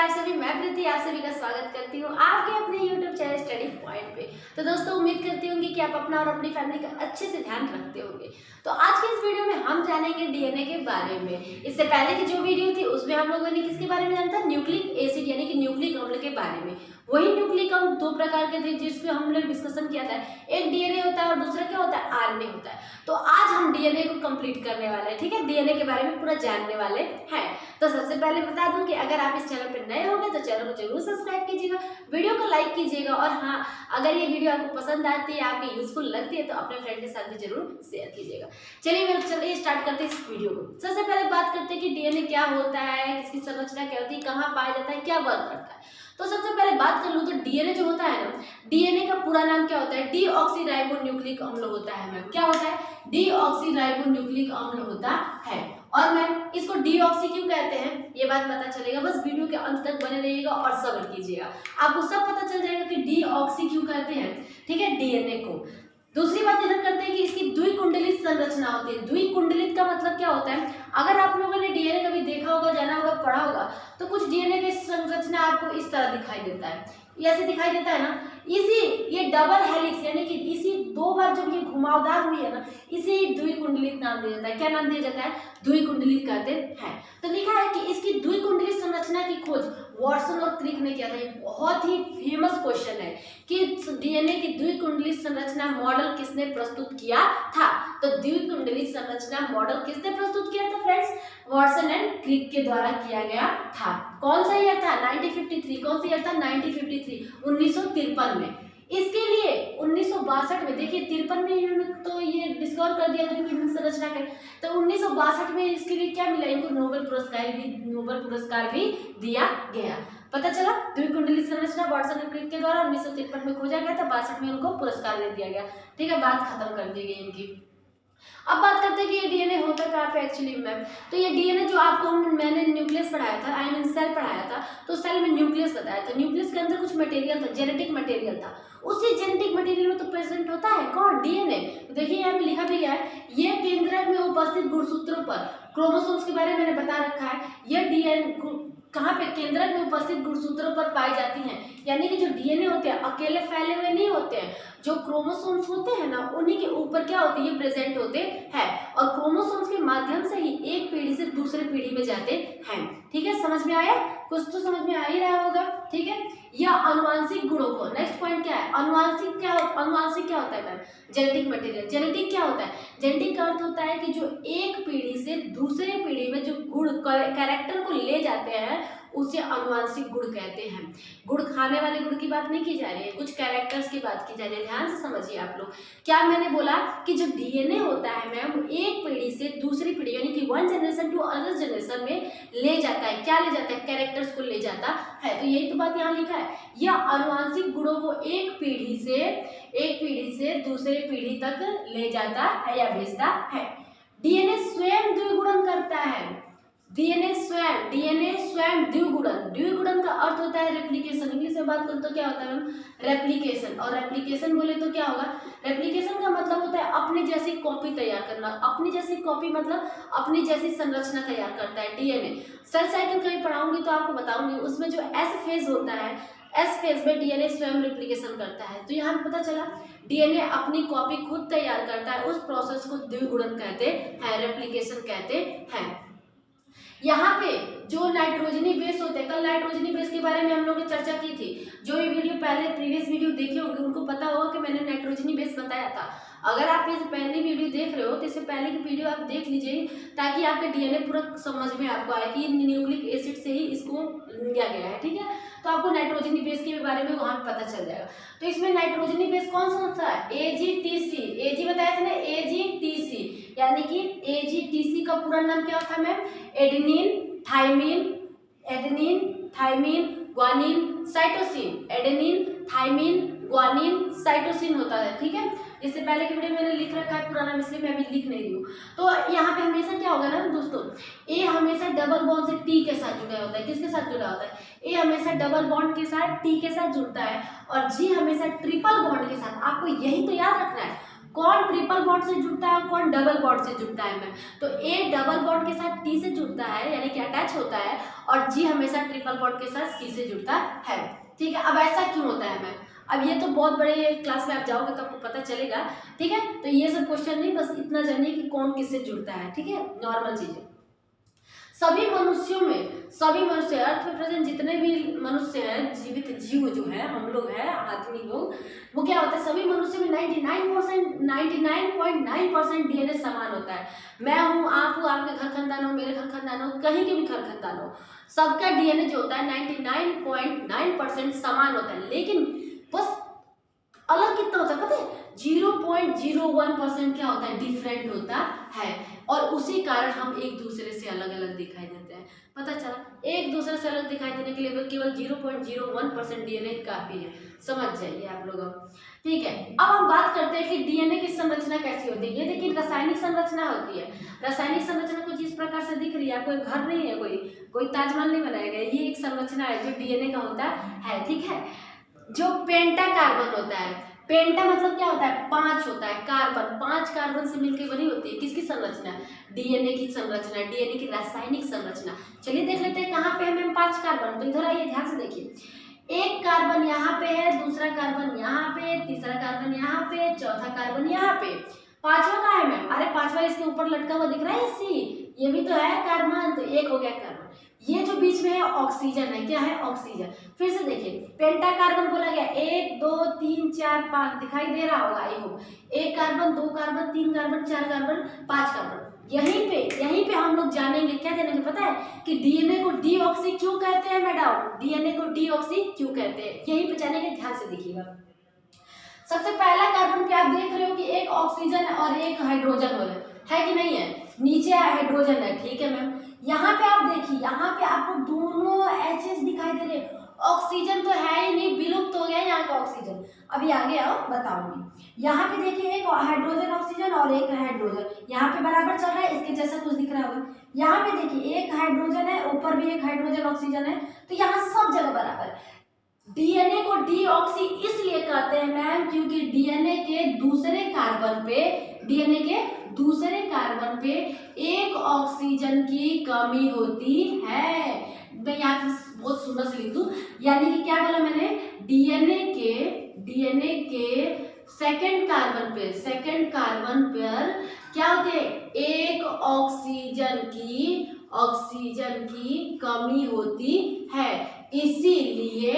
आप सभी, मैं प्रीति आप सभी का स्वागत करती हूँ आपके अपने YouTube चैनल स्टडी पॉइंट पे। तो दोस्तों उम्मीद करती हूँ कि आप अपना और अपनी फैमिली का अच्छे से ध्यान रखते होंगे। तो आज के इस वीडियो में हम जानेंगे डीएनए के बारे में। इससे पहले की जो वीडियो थी उसमें हम लोगों ने किसके बारे में जाना था? न्यूक्लिक एसिड यानी कि न्यूक्लिक अम्ल के बारे में। वही न्यूक्लिक अम्ल दो प्रकार के थे जिसपे हम लोग डिस्कशन किया था। एक डीएनए होता है और दूसरा क्या होता है? आरएनए होता है। तो आज हम डीएनए को कंप्लीट करने वाले हैं, ठीक है? डीएनए के बारे में पूरा जानने वाले हैं। तो सबसे पहले बता दूं कि अगर आप इस चैनल पर नए होंगे तो चैनल को जरूर सब्सक्राइब कीजिएगा, वीडियो को लाइक कीजिएगा और हाँ, अगर ये वीडियो आपको पसंद आती है, आपकी यूजफुल लगती है तो अपने फ्रेंड के साथ भी जरूर शेयर कीजिएगा। चलिए स्टार्ट करते हैं इस वीडियो को। सबसे पहले बात करते हैं कि डीएनए क्या होता है, किसकी संरचना क्या होती है, कहाँ पाया जाता है, क्या वर्क करता है। तो सबसे पहले बात कर लूं तो डीएनए जो होता है ना, डीएनए का पूरा नाम क्या होता है? डीऑक्सीराइबोन्यूक्लिक अम्ल होता है मैम। क्या होता है? डीऑक्सीराइबोन्यूक्लिक अम्ल होता है। और मैम इसको डीऑक्सी क्यों कहते हैं ये बात पता चलेगा, बस वीडियो के अंत तक बने रहिएगा और सब्र कीजिएगा, आपको सब पता चल जाएगा कि डीऑक्सी क्यों कहते हैं, ठीक है, डीएनए को। दूसरी बात इधर करते हैं कि इसकी द्विकुंडलित संरचना होती है। द्विकुंडलित का मतलब क्या होता है? अगर आप लोगों ने डीएनए कभी देखा होगा, जाना होगा, पढ़ा होगा, तो कुछ डीएनए की संरचना आपको इस तरह दिखाई देता है, ऐसे दिखाई देता है ना। ये डबल हेलिक्स यानी कि इसी दो बार जब ये घुमावदार हुई है ना, इसे द्विकुंडलित नाम दिया जाता है। क्या नाम दिया जाता है? द्विकुंडलित कहते हैं। तो लिखा है कि इसकी द्विकुंडलित संरचना की खोज वॉटसन और क्रिक ने किया था। ये बहुत ही फेमस क्वेश्चन है कि डीएनए की द्विकुंडलित संरचना मॉडल किसने प्रस्तुत किया था? तो द्विकुंडलित संरचना मॉडल किसने प्रस्तुत किया था फ्रेंड्स? वॉटसन एंड क्रिक के द्वारा किया गया था। कौन सा ईयर था? 1953। कौन सा ईयर था? 1953, 1953 में। इसके लिए 1962 में, देखिए 53 में इन्होंने तो ये डिस्कवर कर दिया द्विकुंडलित संरचना का, तो 1962 में इसके लिए क्या मिला इनको? नोबेल पुरस्कार भी दिया गया। पता चला? द्विकुंडलित संरचना वॉटसन एंड क्रिक के द्वारा 1953 में खोजा गया था, 62 में उनको पुरस्कार दे दिया गया। ठीक है, बात खत्म कर दी गई इनकी। अब बात करते हैं कि ये डीएनए होता कहाँ पे एक्चुअली मैम। तो ये डीएनए जो आपको मैंने न्यूक्लियस पढ़ाया था, आई मीन सेल पढ़ाया था, तो सेल में न्यूक्लियस बताया था। न्यूक्लियस के अंदर कुछ मटेरियल था, जेनेटिक मटेरियल था। उसी जेनेटिक मटेरियल में तो प्रेजेंट होता है कौन? डीएनए। तो देखिए यहाँ पे लिखा भी गया है, ये केंद्रक में उपस्थित गुणसूत्रों पर, क्रोमोसोम्स के बारे में मैंने बता रखा है। यह डीएनए कहाँ पे? केंद्रक में उपस्थित गुणसूत्रों पर पाई जाती हैं। यानी कि जो डीएनए होते हैं अकेले फैले हुए नहीं होते हैं, जो क्रोमोसोम्स होते हैं ना उन्हीं के ऊपर क्या होते हैं? ये प्रेजेंट होते हैं और क्रोमोसोम्स के माध्यम से ही एक पीढ़ी से दूसरे पीढ़ी में जाते हैं। ठीक है, समझ में आया? कुछ तो समझ में आ ही रहा होगा। ठीक है, यह अनुवांशिक गुणों को, नेक्स्ट पॉइंट क्या है? अनुवांशिक क्या होता है मैम? Genetic material. जेनेटिक क्या होता है? जेनेटिक का अर्थ होता है कि जो एक पीढ़ी से दूसरे पीढ़ी में जो गुण कैरेक्टर को ले जाते हैं उसे अनुवांशिक गुण कहते हैं। गुड़ खाने वाले गुड़ की बात नहीं की जा रही है, कुछ कैरेक्टर्स की बात की जा रही है। ध्यान से समझिए आप लोग। क्या मैंने बोला कि जो डीएनए होता है मैम, एक पीढ़ी से दूसरी पीढ़ी यानी कि one generation to other generation में ले जाता है। क्या ले जाता है? कैरेक्टर्स को ले जाता है। तो यही तो बात यहाँ लिखा है, यह अनुवांशिक गुणों को एक पीढ़ी से दूसरे पीढ़ी तक ले जाता है या भेजता है। डीएनए स्वयं द्विगुणन करता है। डीएनए स्वयं द्विगुणन का अर्थ होता है रेप्लिकेशन। इंग्लिश में बात करूं तो क्या होता है मैम? रेप्लिकेशन। और रेप्लिकेशन बोले तो क्या होगा? रेप्लिकेशन का मतलब होता है अपनी जैसी कॉपी तैयार करना। अपनी जैसी कॉपी मतलब अपनी जैसी संरचना तैयार करता है डीएनए। सेल साइकिल कभी पढ़ाऊंगी तो आपको बताऊंगी, उसमें जो एस फेज होता है, एस फेज में डीएनए स्वयं रेप्लिकेशन करता है। तो यहाँ पता चला डीएनए अपनी कॉपी खुद तैयार करता है, उस प्रोसेस को द्विगुणन कहते हैं, रेप्लिकेशन कहते हैं। यहाँ पे जो नाइट्रोजनी बेस होते हैं, कल नाइट्रोजनी बेस के बारे में हम लोगों ने चर्चा की थी। जो ये वीडियो पहले प्रीवियस वीडियो देखे होंगे उनको पता होगा कि मैंने नाइट्रोजनी बेस बताया था। अगर आप इस पहली वीडियो देख रहे हो तो इससे पहले की वीडियो आप देख लीजिए ताकि आपके डीएनए पूरा समझ में आपको आए कि न्यूक्लिक एसिड से ही इसको लिया गया है। ठीक है, तो आपको नाइट्रोजनी बेस के बारे में वहाँ पता चल जाएगा। तो इसमें नाइट्रोजनी बेस कौन सा होता है? एजीटीसी। एजी बताया था ना, एजीटीसी यानी कि एजीटीसी का पूरा नाम क्या था ma'am? Adenine thymine guanine cytosine. Adenine thymine guanine cytosine होता है। ठीक है, इससे पहले की वीडियो मैंने लिख रखा है पूरा नाम, इसलिए मैं अभी लिख नहीं रही हूँ। तो यहाँ पे हमेशा क्या होगा ना दोस्तों, ए हमेशा डबल बॉन्ड से टी के साथ जुड़ा होता है। किसके साथ जुड़ा होता है? ए हमेशा डबल बॉन्ड के साथ टी के साथ जुड़ता है और जी हमेशा ट्रिपल बॉन्ड के साथ। आपको यही तो याद रखना है, कौन ट्रिपल बॉन्ड से जुड़ता है और कौन डबल बॉन्ड से जुड़ता है मैम। तो ए डबल बॉन्ड के साथ टी से जुड़ता है यानी कि अटैच होता है, और जी हमेशा ट्रिपल बॉन्ड के साथ सी से जुड़ता है। ठीक है, अब ऐसा क्यों होता है मैम, अब ये तो बहुत बड़े क्लास में आप जाओगे तो आपको पता चलेगा। ठीक है, तो ये सब क्वेश्चन नहीं, बस इतना जानिए कि कौन किससे जुड़ता है। ठीक है, नॉर्मल चीजें। सभी मनुष्य अर्थ में प्रेजेंट जितने भी मनुष्य हैं, जीवित जीव जो है, हम लोग हैं, आदमी लोग, वो क्या होता है, सभी मनुष्य में 99.9% डीएनए समान होता है। मैं हूँ, आप हो, आपके घर खानदान हो, मेरे घर खानदान हो, कहीं के भी घर खानदान हो, सबका डीएनए जो होता है 99.9% समान होता है। लेकिन बस अलग कितना होता है पता है, 0.01% क्या होता है, डिफरेंट होता है। और उसी कारण हम एक दूसरे से अलग अलग दिखाई देते हैं। पता चला, एक दूसरे से अलग दिखाई देने के लिए केवल 0.01% डीएनए काफी है, समझ जाइए आप लोग। ठीक है, अब हम बात करते हैं कि डीएनए की संरचना कैसी होती है। ये देखिए रासायनिक संरचना होती है। रासायनिक संरचना कुछ इस प्रकार से दिख रही है, कोई घर नहीं है, कोई ताजमहल नहीं बनाया गया, ये एक संरचना है जो डीएनए का होता है। ठीक है, जो पेंटा कार्बन होता है, पेंटा मतलब क्या होता है, 5 होता है कार्बन, 5 कार्बन से मिलकर बनी होती है किसकी संरचना, डीएनए की संरचना, डीएनए की रासायनिक संरचना। चलिए देख लेते हैं कहाँ पे है मैम 5 कार्बन। तो इधर आइए, ध्यान से देखिए, एक कार्बन यहाँ पे है, दूसरा कार्बन यहाँ पे, तीसरा कार्बन यहाँ पे, चौथा कार्बन यहाँ पे, पांचवा कहाँ है मैम, अरे पांचवा इसके ऊपर लटका हुआ दिख रहा है सी, ये भी तो है कार्बन, तो एक हो गया कार्बन। ये जो बीच में है ऑक्सीजन है, क्या है, ऑक्सीजन। फिर से देखिए, पेंटा कार्बन बोला गया, 1 2 3 4 5 दिखाई दे रहा होगा, आई होप, एक carbon, 2 carbon, 3 carbon, 4 carbon, 5 carbon. यहीं पे हम लोग जानेंगे, क्या जानेंगे पता है, कि डीएनए को डीऑक्सी क्यों कहते हैं मैडम, डीएनए को डीऑक्सी क्यों कहते हैं, यहीं पे जानेंगे, ध्यान से देखिएगा। सबसे पहला कार्बन पे आप देख रहे हो कि एक ऑक्सीजन और एक हाइड्रोजन है कि नहीं है, नीचे हाइड्रोजन है। ठीक है मैम, यहाँ पे आप देखिए, यहाँ पे आपको दोनों एचएस दिखाई दे रहे हैं, ऑक्सीजन तो है ही नहीं, विलुप्त हो गया यहाँ का ऑक्सीजन। अभी आगे आओ बताऊंगी। यहाँ पे देखिए एक हाइड्रोजन ऑक्सीजन और एक हाइड्रोजन यहाँ पे बराबर चल रहा है, इसके जैसा कुछ दिख रहा होगा। यहाँ पे देखिए एक हाइड्रोजन है, ऊपर भी एक हाइड्रोजन ऑक्सीजन है, तो यहाँ सब जगह बराबर है। डीएनए को डीऑक्सी इसलिए कहते हैं मैम, क्योंकि डीएनए के दूसरे कार्बन पे एक ऑक्सीजन की कमी होती है। मैं यहाँ पे बहुत सुंदर से लिख दूं, यानी कि क्या बोला मैंने, डीएनए के सेकंड कार्बन पर क्या होते हैं, एक ऑक्सीजन की कमी होती है। इसीलिए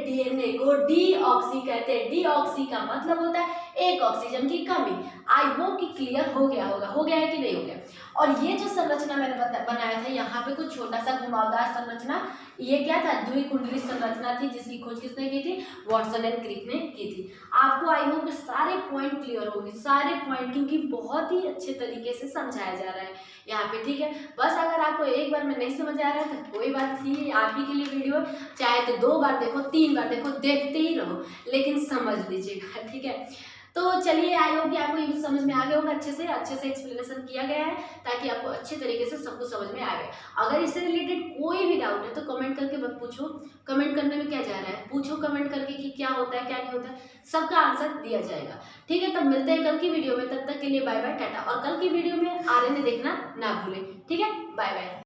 डीएनए को डीऑक्सी कहते हैं। डीऑक्सी का मतलब होता है एक ऑक्सीजन की कमी। आई होप कि क्लियर हो गया होगा, हो गया है कि नहीं हो गया। और ये जो संरचना मैंने बनाया था, यहाँ पे कुछ छोटा सा घुमावदार संरचना, ये क्या था, द्विकुंडली संरचना थी, जिसकी खोज किसने की थी, वाटसन एंड क्रिक ने की थी। आपको आई होप कि सारे पॉइंट क्लियर होंगे, सारे पॉइंट, क्योंकि बहुत ही अच्छे तरीके से समझाया जा रहा है यहाँ पे। ठीक है, बस अगर आपको एक बार में नहीं समझ आ रहा है तो कोई बात नहीं, आप ही के लिए वीडियो, चाहे तो 2 बार देखो, 3 बार देखो, देखते ही रहो, लेकिन समझ लीजिएगा। ठीक है, तो चलिए, आई होप कि आपको ये समझ में आ गया होगा, अच्छे से एक्सप्लेनेशन किया गया है, ताकि आपको अच्छे तरीके से सब कुछ समझ में आ गया। अगर इससे रिलेटेड कोई भी डाउट है तो कमेंट करके मत पूछो, कमेंट करने में क्या जा रहा है, पूछो कमेंट करके कि क्या होता है क्या नहीं होता है, सबका आंसर दिया जाएगा। ठीक है, तब मिलते हैं कल की वीडियो में, तब तक के लिए बाय बाय, टाटा। और कल की वीडियो में आर्यन देखना ना भूलें। ठीक है, बाय बाय।